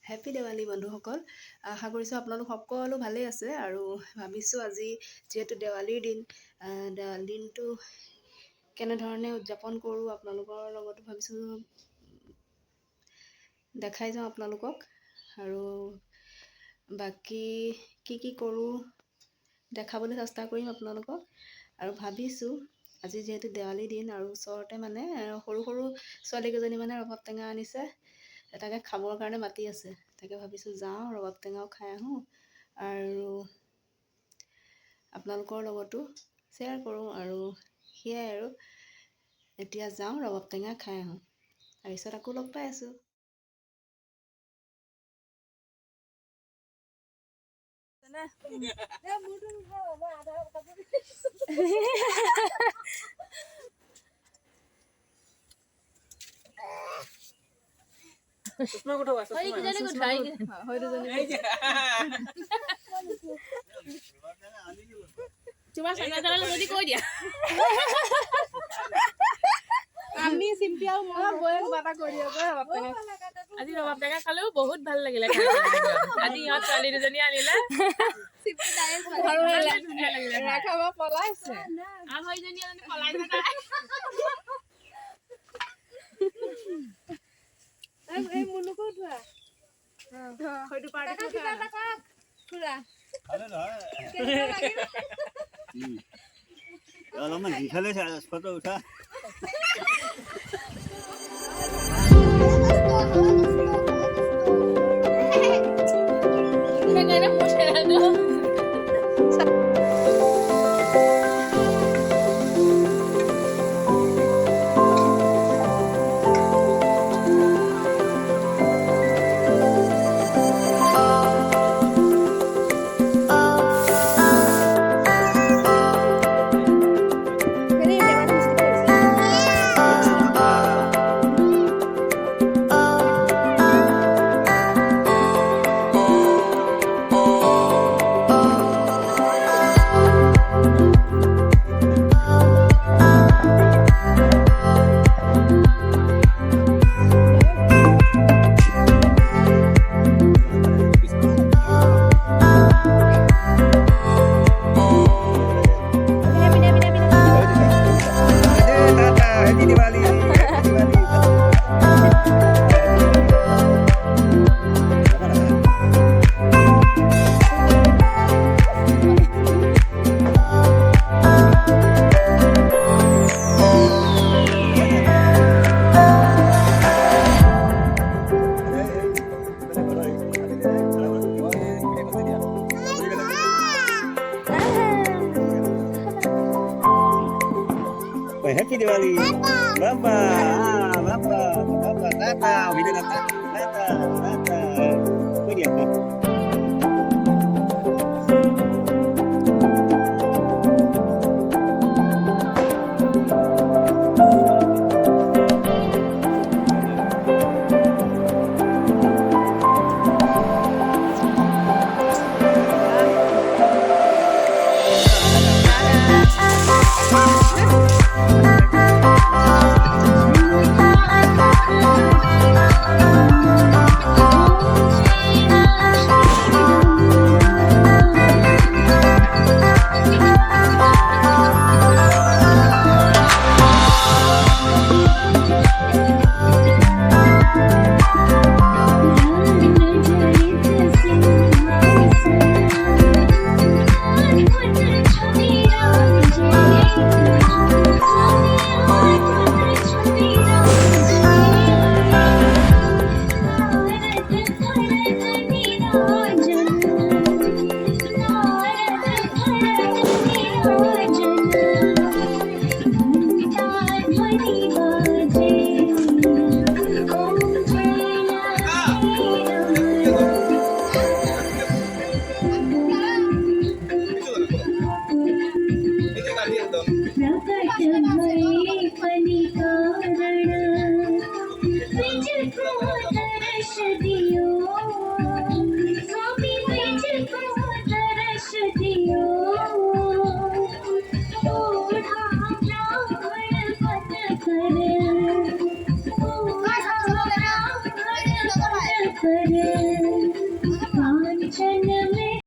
Happy Diwali বন্ধুসকল, আশা কৰিছোঁ আপোনালোক সকলো ভালেই আছে। আৰু ভাবিছোঁ আজি যিহেতু দেৱালীৰ দিন, দেৱালী দিনটো কেনেধৰণে উদযাপন কৰোঁ আপোনালোকৰ লগতো ভাবিছোঁ দেখাই যাওঁ আপোনালোকক। আৰু বাকী কি কৰোঁ দেখাবলৈ চেষ্টা কৰিম আপোনালোকক। আৰু ভাবিছোঁ আজি যিহেতু দেৱালীৰ দিন আৰু ওচৰতে মানে সৰু ছোৱালীকেইজনী মানে ৰবাব টেঙা আনিছে, তাকে খাবৰ কাৰণে মাতি আছে। তাকে ভাবিছোঁ যাওঁ ৰবাব টেঙাও খাই আহোঁ আৰু আপোনালোকৰ লগতো শ্বেয়াৰ কৰোঁ। আৰু সেয়াই আৰু এতিয়া যাওঁ ৰবাব টেঙা খাই আহোঁ, তাৰপিছত আকৌ লগ পাই আছোঁ। আমি চিম্পিয়াও মই কিবা কৰি আজি ৰবাব টেঙা খালেও বহুত ভাল লাগিলে। আজি ইহঁত ছোৱালী দুজনী আনিলে পলাইছে অলপমান দীঘলে ফটো উঠা। Happy Diwali. Baba. Baba. Tata. Tata.